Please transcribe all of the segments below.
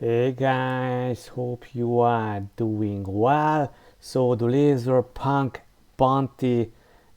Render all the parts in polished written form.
Hey guys, hope you are doing well. So the laser punk bounty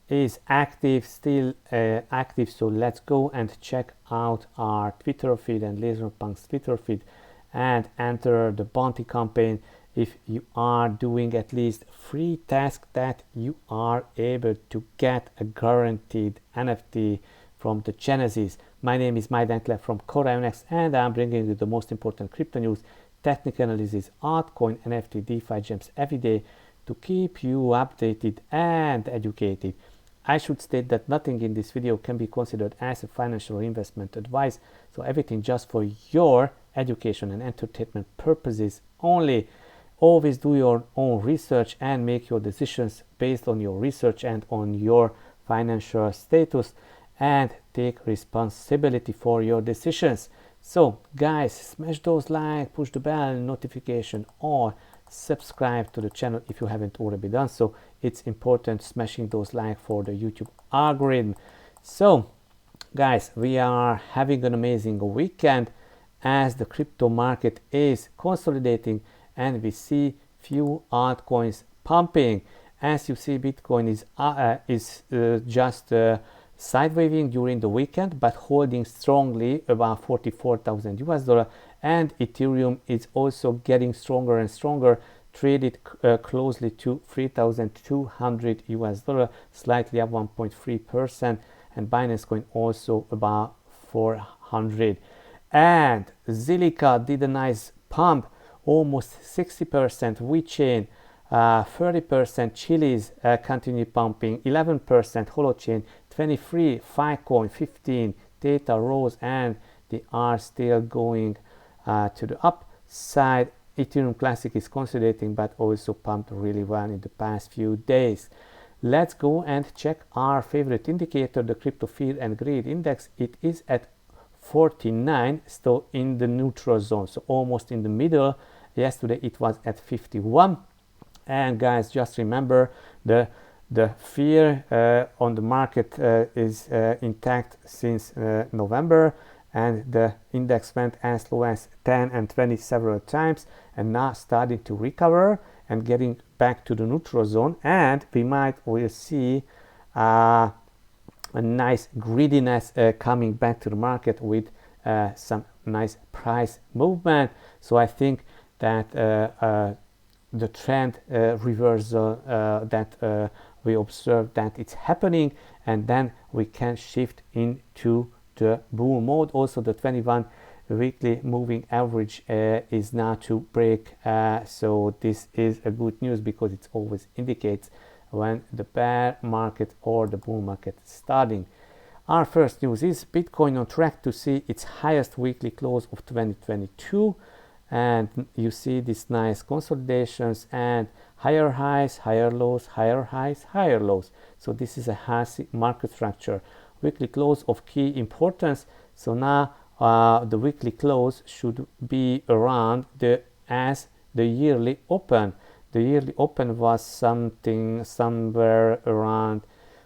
is active, still active. So let's go and check out our Twitter feed and laser punk's Twitter feed and enter the bounty campaign. If you are doing at least 3 tasks, that you are able to get a guaranteed NFT from the Genesis. My name is Maidankle from CorionX, and I'm bringing you the most important crypto news, technical analysis, altcoin, NFT, DeFi gems every day to keep you updated and educated. I should state that nothing in this video can be considered as a financial or investment advice, so everything just for your education and entertainment purposes only. Always do your own research and make your decisions based on your research and on your financial status, and take responsibility for your decisions. So guys, smash those like, push the bell notification, or subscribe to the channel if you haven't already done so. It's important smashing those like for the YouTube algorithm. So guys, we are having an amazing weekend as the crypto market is consolidating and we see few altcoins pumping. As you see, Bitcoin is just sidewaving during the weekend, but holding strongly about 44,000 US dollar, and Ethereum is also getting stronger and stronger, traded closely to 3,200 US dollar, slightly up 1.3%, and Binance coin also about 400. And Zilliqa did a nice pump, almost 60%. WeChain 30%, Chiliz continue pumping, 11% Holochain, 23 Filecoin, 15 Data Rose, and they are still going to the upside. Ethereum Classic is consolidating but also pumped really well in the past few days. Let's go and check our favorite indicator, the Crypto Fear and Greed Index. It is at 49, still in the neutral zone, so almost in the middle. Yesterday it was at 51. And guys, just remember the fear on the market is intact since November, and the index went as low as 10 and 20 several times, and now starting to recover and getting back to the neutral zone. And we will see a nice greediness coming back to the market with some nice price movement. So I think that the trend reversal that we observe, that it's happening, and then we can shift into the bull mode. Also the 21 weekly moving average is now to break, so this is a good news because it always indicates when the bear market or the bull market is starting. Our first news is Bitcoin on track to see its highest weekly close of 2022. And you see these nice consolidations and higher highs, higher lows, higher highs, higher lows. So this is a healthy market structure. Weekly close of key importance. So now the weekly close should be around as the yearly open. The yearly open was somewhere around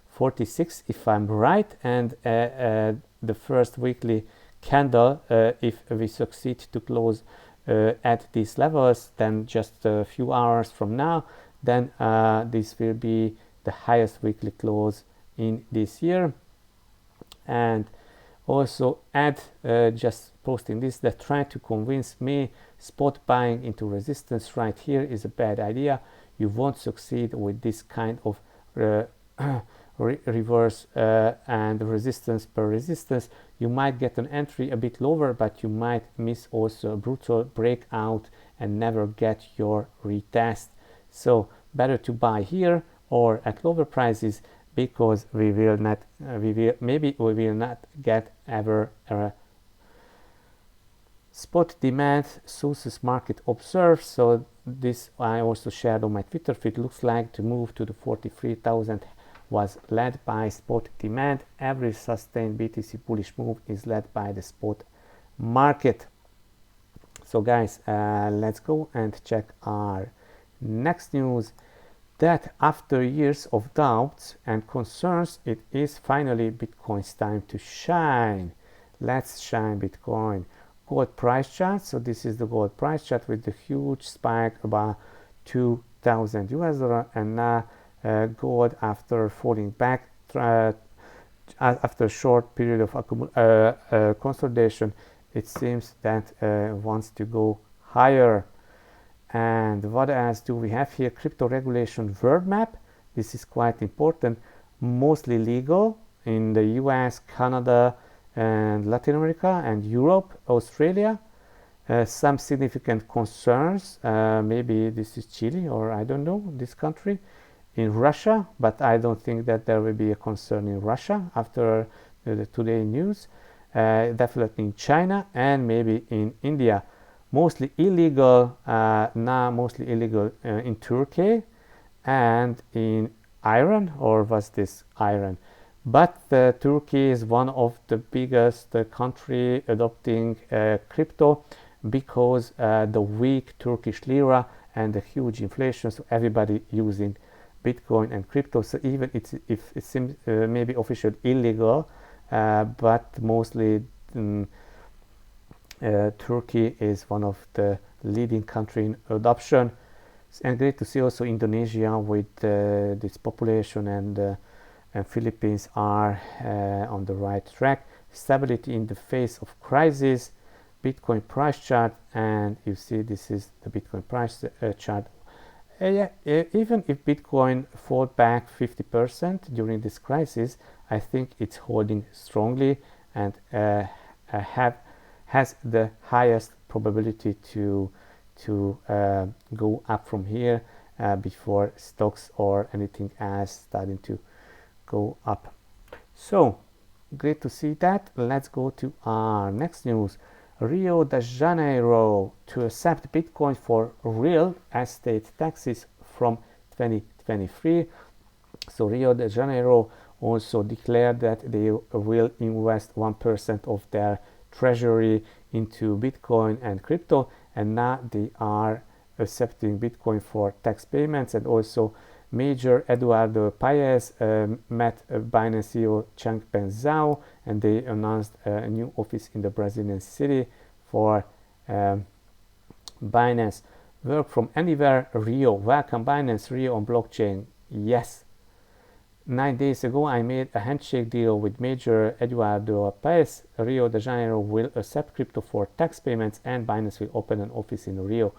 46, if I'm right, and the first weekly candle, if we succeed to close at these levels, then just a few hours from now, then this will be the highest weekly close in this year. And also add, just posting this, that trying to convince me spot buying into resistance right here is a bad idea. You won't succeed with this kind of reverse and resistance per resistance. You might get an entry a bit lower, but you might miss also a brutal breakout and never get your retest. So better to buy here or at lower prices, because we will not get ever a spot demand sources market observes. So this I also shared on my Twitter feed. Looks like the move to the 43,000 was led by spot demand. Every sustained BTC bullish move is led by the spot market. So guys, let's go and check our next news, that after years of doubts and concerns, it is finally Bitcoin's time to shine. Let's shine Bitcoin. gold price chart. So this is the gold price chart with the huge spike about 2,000 US dollar, and now gold, after falling back after a short period of consolidation, it seems that wants to go higher. And what else do we have here? Crypto regulation world map. This is quite important. Mostly legal in the US, Canada, and Latin America, and Europe, Australia. Some significant concerns. Maybe this is Chile, or I don't know, this country. In Russia, but I don't think that there will be a concern in Russia after the today news. Definitely in China, and maybe in India. Mostly illegal, now mostly illegal in Turkey and in Iran, or was this Iran? But Turkey is one of the biggest country adopting crypto because the weak Turkish lira and the huge inflation, so everybody using Bitcoin and crypto. So even if it seems maybe officially illegal, but mostly Turkey is one of the leading country in adoption. And great to see also Indonesia with this population, and Philippines are on the right track. Stability in the face of crisis. Bitcoin price chart, and you see this is the Bitcoin price chart. Even if Bitcoin fall back 50% during this crisis, I think it's holding strongly and has the highest probability to go up from here before stocks or anything else starting to go up. So great to see that. Let's go to our next news. Rio de Janeiro to accept Bitcoin for real estate taxes from 2023. So Rio de Janeiro also declared that they will invest 1% of their treasury into Bitcoin and crypto, and now they are accepting Bitcoin for tax payments. And also Major Eduardo Paez met Binance CEO Changpeng Zhao, and they announced a new office in the Brazilian city for Binance. Work from anywhere, Rio. Welcome Binance Rio on blockchain. Yes. 9 days ago, I made a handshake deal with Major Eduardo Paez. Rio de Janeiro will accept crypto for tax payments, and Binance will open an office in Rio.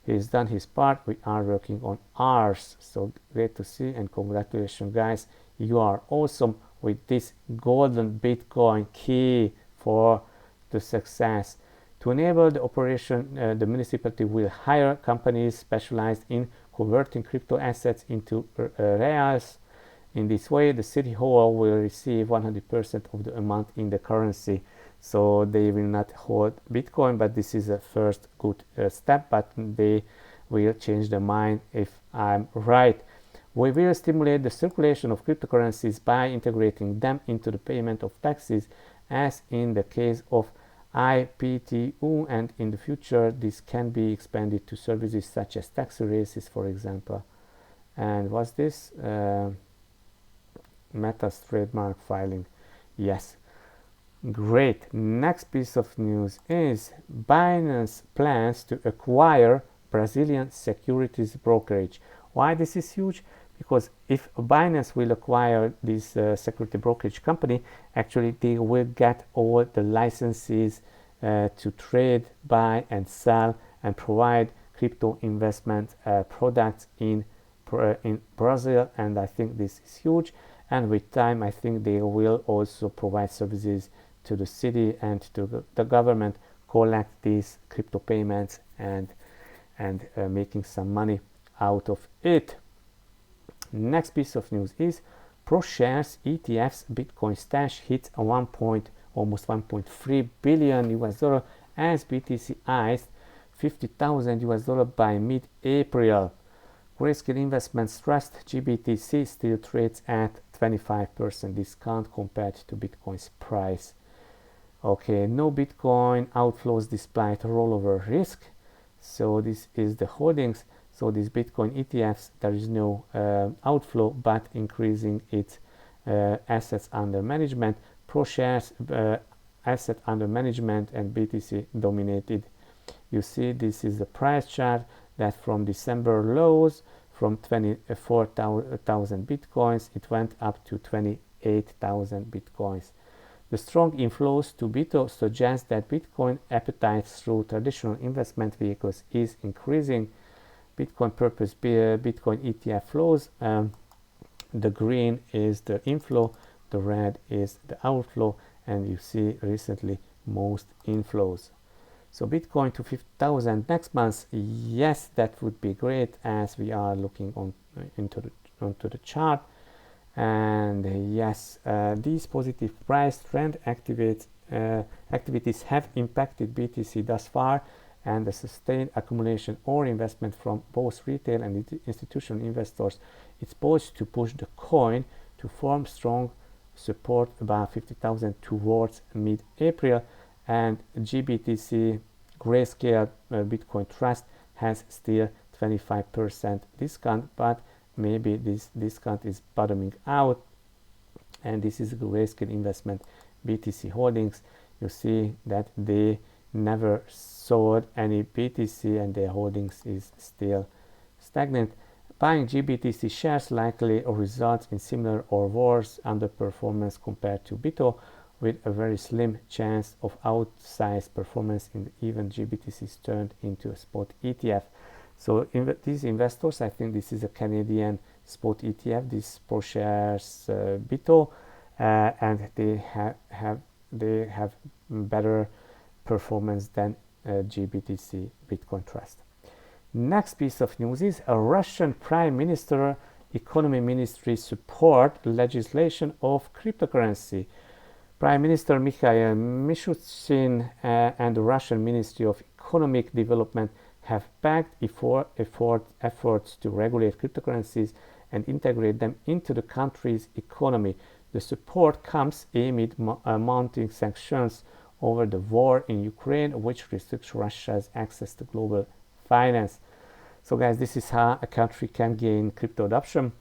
He's done his part. We are working on ours. So great to see, and congratulations, guys. You are awesome with this golden Bitcoin key for the success. To enable the operation, the municipality will hire companies specialized in converting crypto assets into reals. In this way, the city hall will receive 100% of the amount in the currency. So they will not hold Bitcoin, but this is a first good step, but they will change their mind if I'm right. We will stimulate the circulation of cryptocurrencies by integrating them into the payment of taxes, as in the case of IPTU, and in the future this can be expanded to services such as taxi races, for example. And what's this? Meta's trademark filing. Yes. Great. Next piece of news is Binance plans to acquire Brazilian securities brokerage. Why this is huge? Because if Binance will acquire this security brokerage company, actually they will get all the licenses to trade, buy and sell and provide crypto investment products in Brazil, and I think this is huge. And with time, I think they will also provide services to the city and to the government, collect these crypto payments and making some money out of it. Next piece of news is ProShares ETF's Bitcoin stash hits almost 1.3 billion US dollar as BTC iced 50,000 US dollar by mid-April. Grayscale Investments Trust GBTC still trades at 25% discount compared to Bitcoin's price. Okay, no Bitcoin outflows despite rollover risk. So this is the holdings. So these Bitcoin ETFs, there is no outflow, but increasing its assets under management. ProShares asset under management, and BTC dominated. You see, this is the price chart that from December lows from 24,000 bitcoins, it went up to 28,000 bitcoins. The strong inflows to BITO suggest that Bitcoin appetite through traditional investment vehicles is increasing. Bitcoin purpose Bitcoin ETF flows. The green is the inflow, the red is the outflow, and you see recently most inflows. So Bitcoin to 50,000 next month, yes, that would be great, as we are looking onto the chart. And yes, these positive price trend activities have impacted BTC thus far, and the sustained accumulation or investment from both retail and institutional investors is poised to push the coin to form strong support above 50,000 towards mid-April. And GBTC Grayscale Bitcoin Trust has still 25% discount, but maybe this discount is bottoming out. And this is Grayscale Investment BTC Holdings. You see that they never sold any BTC and their holdings is still stagnant. Buying GBTC shares likely results in similar or worse underperformance compared to BITO, with a very slim chance of outsized performance in even GBTCs turned into a spot ETF. So these investors, I think this is a Canadian spot ETF, this ProShares BITO, and they have better performance than GBTC Bitcoin Trust. Next piece of news is a Russian Prime Minister Economy Ministry support legislation of cryptocurrency. Prime Minister Mikhail Mishustin and the Russian Ministry of Economic Development have backed efforts to regulate cryptocurrencies and integrate them into the country's economy. The support comes amid mounting sanctions over the war in Ukraine, which restricts Russia's access to global finance. So guys, this is how a country can gain crypto adoption.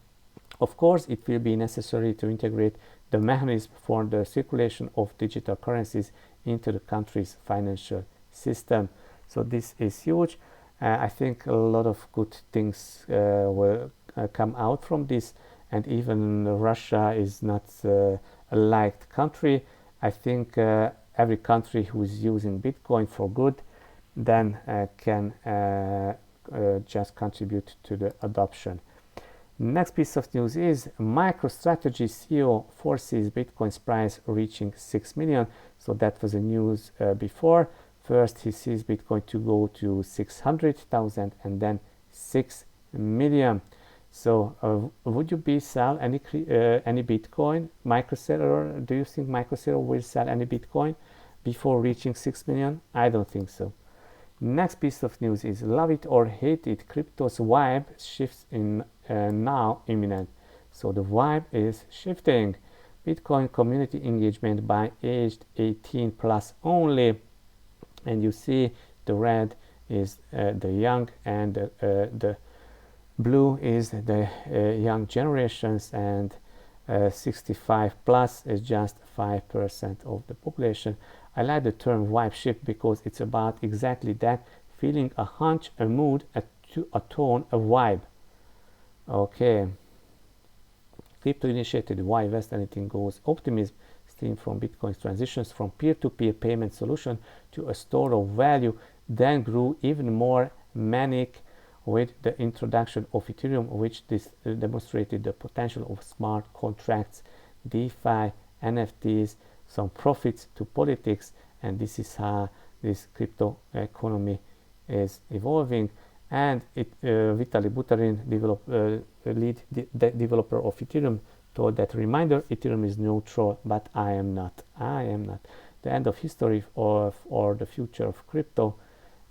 Of course, it will be necessary to integrate the mechanism for the circulation of digital currencies into the country's financial system. So this is huge. I think a lot of good things will come out from this, and even Russia is not a liked country. I think every country who is using Bitcoin for good then can just contribute to the adoption. Next piece of news is MicroStrategy CEO foresees Bitcoin's price reaching 6 million. So that was the news before. First, he sees Bitcoin to go to 600,000 and then 6 million. So would you be sell any Bitcoin? MicroStrategy, do you think MicroStrategy will sell any Bitcoin before reaching 6 million? I don't think so. Next piece of news is love it or hate it, crypto's vibe shifts in now imminent. So the vibe is shifting. Bitcoin community engagement by aged 18 plus only, and you see the red is the young, and the blue is the young generations, and 65 plus is just 5% of the population. I like the term vibe shift because it's about exactly that, feeling a hunch, a mood, a tone, a vibe. Okay. Crypto initiated why West anything goes optimism stemmed from Bitcoin's transitions from peer-to-peer payment solution to a store of value, then grew even more manic with the introduction of Ethereum, which demonstrated the potential of smart contracts, DeFi, NFTs, some profits to politics, and this is how this crypto economy is evolving. And Vitaly Buterin, lead developer of Ethereum, told that reminder, Ethereum is neutral, but I am not. The end of history or the future of crypto,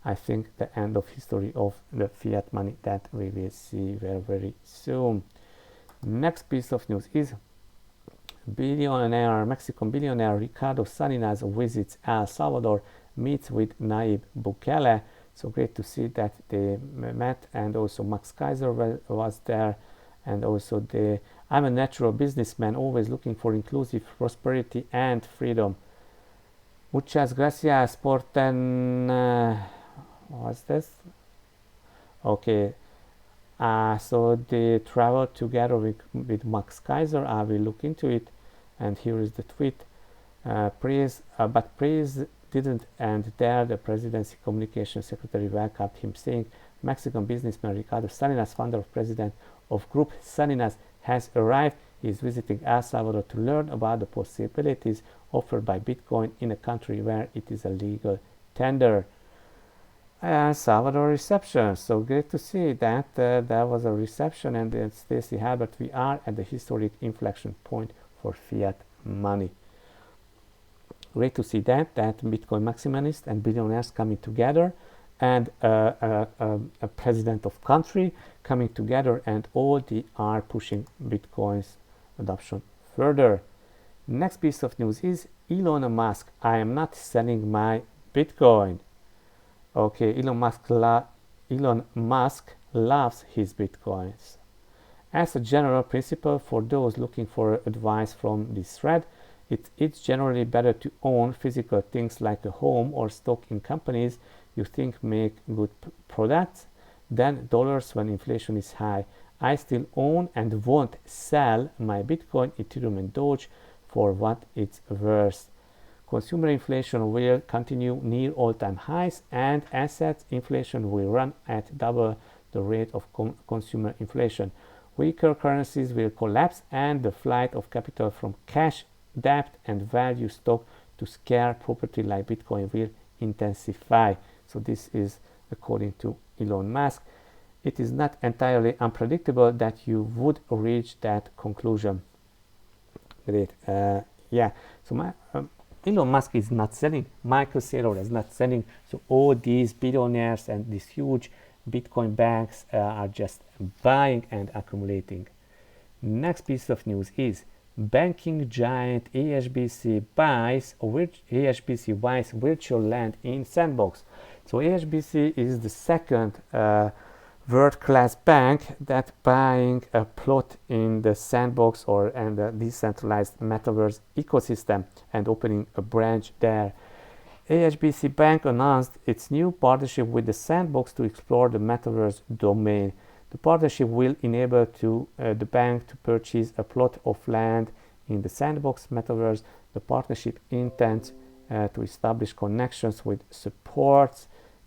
I think the end of history of the fiat money that we will see very, very soon. Next piece of news is Mexican billionaire Ricardo Salinas visits El Salvador, meets with Nayib Bukele. So great to see that they met, and also Max Kaiser was there, and also I'm a natural businessman, always looking for inclusive prosperity and freedom. Muchas gracias por what's this? Okay, so they travel together with Max Kaiser. I will look into it, and here is the tweet. But praise didn't end there. The presidency communication secretary welcomed him, saying Mexican businessman Ricardo Salinas, founder and president of Group Salinas, has arrived. He is visiting El Salvador to learn about the possibilities offered by Bitcoin in a country where it is a legal tender. El Salvador reception. So great to see that there was a reception, and it's Stacy Halbert. We are at the historic inflection point for fiat money. Great to see that Bitcoin maximalists and billionaires coming together, and a president of country coming together, and all they are pushing Bitcoin's adoption further. Next piece of news is Elon Musk. I am not selling my Bitcoin. Okay, Elon Musk loves his Bitcoins. As a general principle, for those looking for advice from this thread, it's generally better to own physical things like a home or stock in companies you think make good products than dollars when inflation is high. I still own and won't sell my Bitcoin, Ethereum, and Doge for what it's worth. Consumer inflation will continue near all-time highs, and asset inflation will run at double the rate of consumer inflation. Weaker currencies will collapse, and the flight of capital from cash, debt, and value stock to scare property like Bitcoin will intensify. So this is according to Elon Musk. It is not entirely unpredictable that you would reach that conclusion. Great. So Elon Musk is not selling. Michael Saylor is not selling. So all these billionaires and these huge Bitcoin banks are just buying and accumulating. Next piece of news is banking giant HSBC buys virtual land in Sandbox. So HSBC is the second world-class bank that buying a plot in the Sandbox and the decentralized metaverse ecosystem and opening a branch there. HSBC Bank announced its new partnership with the Sandbox to explore the metaverse domain. The partnership will enable the bank to purchase a plot of land in the Sandbox metaverse. The partnership intends to establish connections with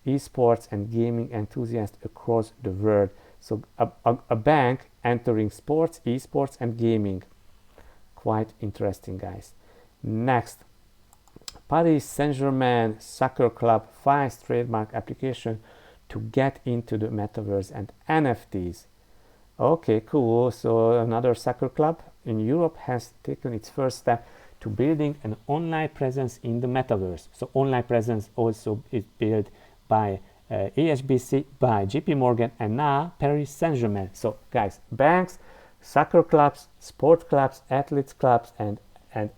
esports and gaming enthusiasts across the world. So a bank entering sports, esports, and gaming. Quite interesting, guys. Next, Paris Saint-Germain Soccer Club files trademark application to get into the metaverse and NFTs. Okay, cool. So another soccer club in Europe has taken its first step to building an online presence in the metaverse. So online presence also is built by HSBC, by JP Morgan, and now Paris Saint-Germain. So guys, banks, soccer clubs, sport clubs, athletes clubs, and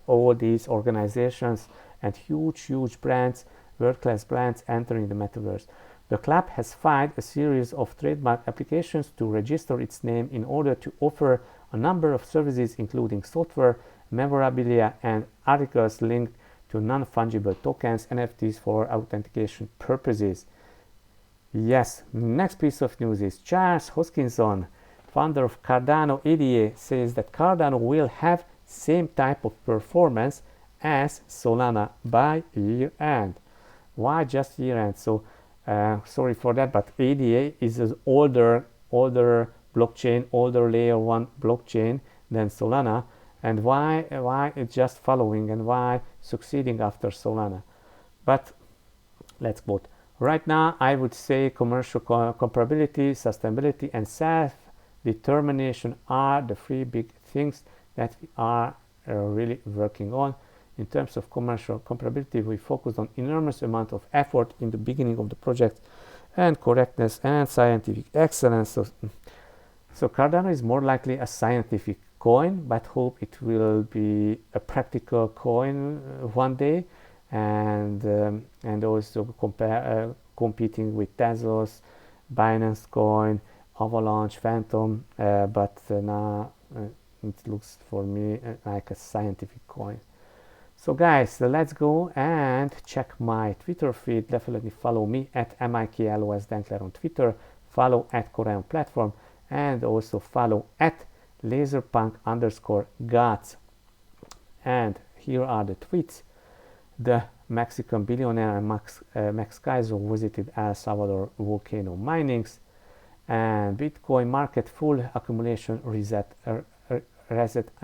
all these organizations and huge brands, world-class brands entering the metaverse. The club has filed a series of trademark applications to register its name in order to offer a number of services, including software, memorabilia, and articles linked to non-fungible tokens, NFTs, for authentication purposes. Yes, next piece of news is Charles Hoskinson, founder of Cardano ADA, says that Cardano will have same type of performance as Solana by year end. Why just year end? So sorry for that, but ADA is an older blockchain, older layer 1 blockchain than Solana. And why it's just following, and why succeeding after Solana? But let's quote. Right now, I would say commercial comparability, sustainability, and self-determination are the three big things that we are really working on. In terms of commercial comparability, we focused on enormous amount of effort in the beginning of the project, and correctness and scientific excellence. So Cardano is more likely a scientific coin, but hope it will be a practical coin one day, and also competing with Tezos, Binance Coin, Avalanche, Phantom, but now it looks for me like a scientific coin. So guys, let's go and check my Twitter feed. Definitely follow me at MIKLOS on Twitter, follow at Korean platform, and also follow at laserpunk_gods. And here are the tweets. The Mexican billionaire Max Kaiser visited El Salvador volcano minings, and Bitcoin market full accumulation reset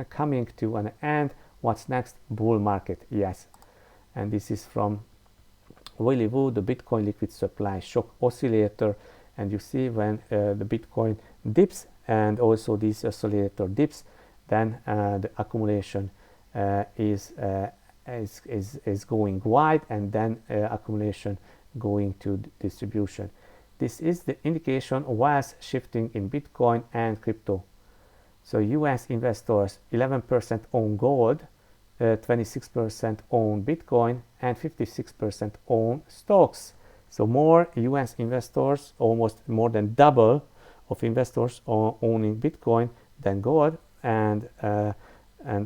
coming to an end. What's next? Bull market. Yes. And this is from Willy Woo, the Bitcoin liquid supply shock oscillator. And you see when the Bitcoin dips and also this oscillator dips, then the accumulation is going wide, and then accumulation going to distribution. This is the indication of wealth shifting in Bitcoin and crypto. So US investors 11% own gold, 26% own Bitcoin, and 56% own stocks. So more US investors, almost more than double of investors are owning Bitcoin than gold, and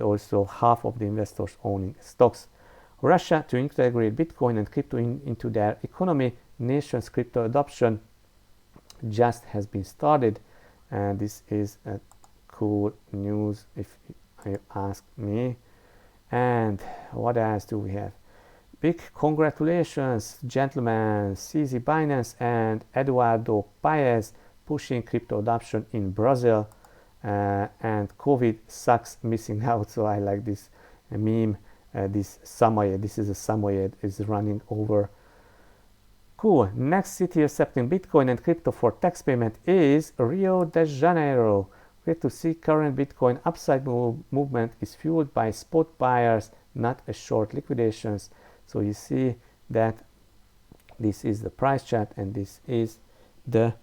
also half of the investors owning stocks. Russia to integrate Bitcoin and crypto into their economy. Nation's crypto adoption just has been started, and this is a cool news if you ask me. And what else do we have? Big congratulations, gentlemen, CZ Binance and Eduardo Paes pushing crypto adoption in Brazil, and COVID sucks missing out. So I like this meme, this samoyed, this is a samoyed is running over. Cool. Next city accepting Bitcoin and crypto for tax payment is Rio de Janeiro. Great to see current Bitcoin upside movement is fueled by spot buyers, not a short liquidations. So you see that this is the price chart, and this is the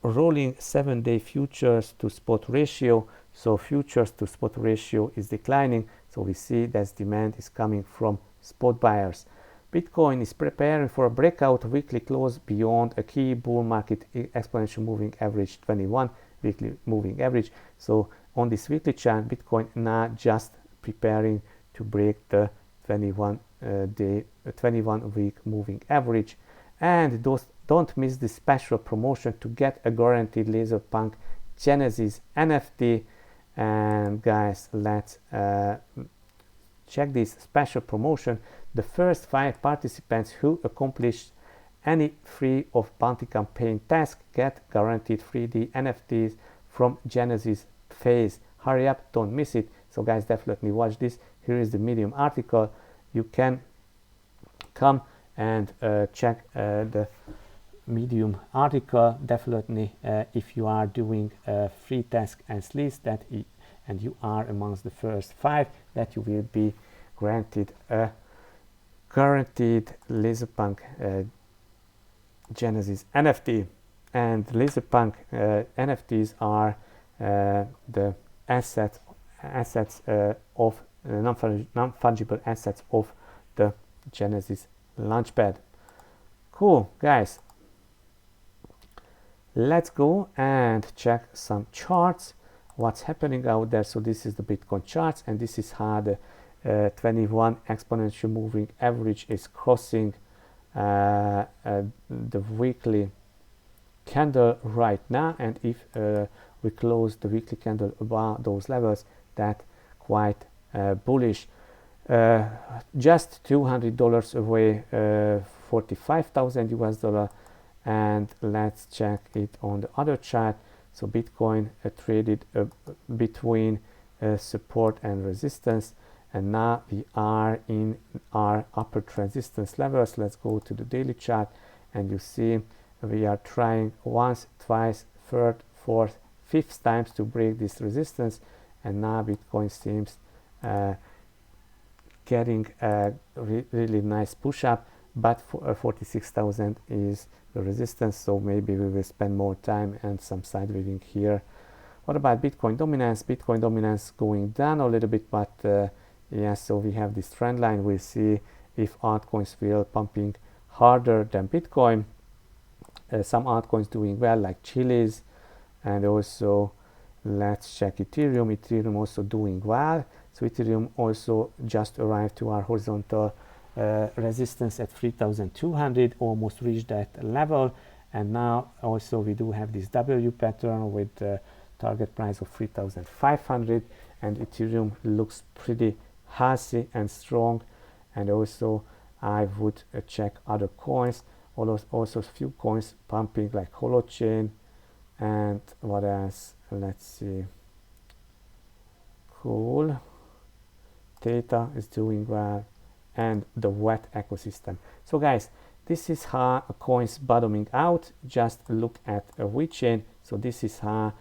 rolling 7-day futures to spot ratio. So futures to spot ratio is declining. So we see that demand is coming from spot buyers. Bitcoin is preparing for a breakout weekly close beyond a key bull market exponential moving average 21 weekly moving average. So on this weekly chart, Bitcoin now just preparing to break the 21 week moving average. And don't miss the special promotion to get a guaranteed Laserpunk Genesis NFT. And guys, let's check this special promotion. The first 5 participants who accomplished any free of bounty campaign task get guaranteed 3D NFTs from Genesis phase. Hurry up, don't miss it. So guys, definitely watch this. Here is the Medium article. You can come and check the Medium article. Definitely if you are doing free task and sleeves and you are amongst the first 5, that you will be granted a guaranteed Laserpunk Genesis NFT. And Laserpunk NFTs are the assets of non-fungible assets of the Genesis Launchpad. Cool, guys. Let's go and check some charts. What's happening out there? So this is the Bitcoin charts, and this is how the 21 exponential moving average is crossing the weekly candle right now. And if we close the weekly candle above those levels, that quite bullish. Just $200 away, 45,000 US dollar. And let's check it on the other chart. So Bitcoin traded between support and resistance, and now we are in our upper resistance levels. Let's go to the daily chart, and you see we are trying once, twice, third, fourth, fifth times to break this resistance, and now Bitcoin seems getting a really nice push up, but 46,000 is the resistance, so maybe we will spend more time and some sidewaving here. What about Bitcoin dominance? Bitcoin dominance going down a little bit, but yeah, so we have this trend line. We'll see if altcoins will pumping harder than Bitcoin. Some altcoins doing well, like Chili's, and also let's check Ethereum also doing well. So Ethereum also just arrived to our horizontal resistance at 3,200, almost reached that level, and now also we do have this W pattern with the target price of 3,500, and Ethereum looks pretty healthy and strong. And also I would check other coins, also a few coins pumping like Holochain, and what else, let's see, cool, Theta is doing well, and the wet ecosystem. So guys, this is how a coin's bottoming out. Just look at a VeChain. So this is how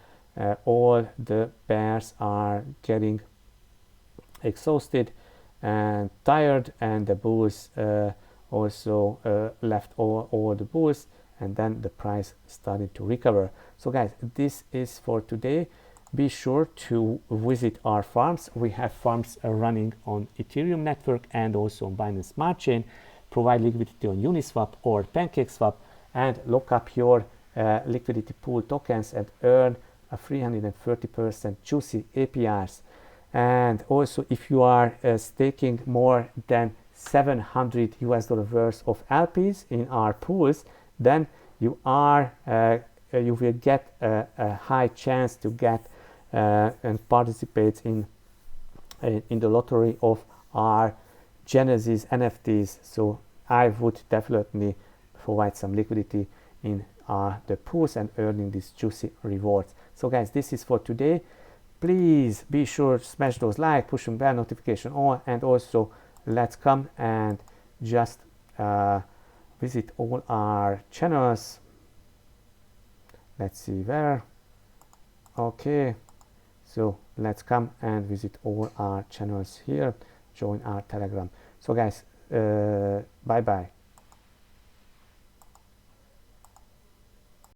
all the bears are getting exhausted and tired, and the bulls also left all the bulls, and then the price started to recover. So guys, this is for today. Be sure to visit our farms. We have farms running on Ethereum network and also on Binance Smart Chain. Provide liquidity on Uniswap or PancakeSwap, and lock up your liquidity pool tokens and earn a 330% juicy APRs. And also, if you are staking more than $700 worth of LPs in our pools, then you will get a high chance to get and participate in the lottery of our Genesis NFTs. So I would definitely provide some liquidity in the pools and earning these juicy rewards. So guys, this is for today. Please be sure to smash those like, pushing bell notification on, and also let's come and just visit all our channels. Let's see where. Okay, so let's come and visit all our channels here. Join our Telegram. So guys, bye bye.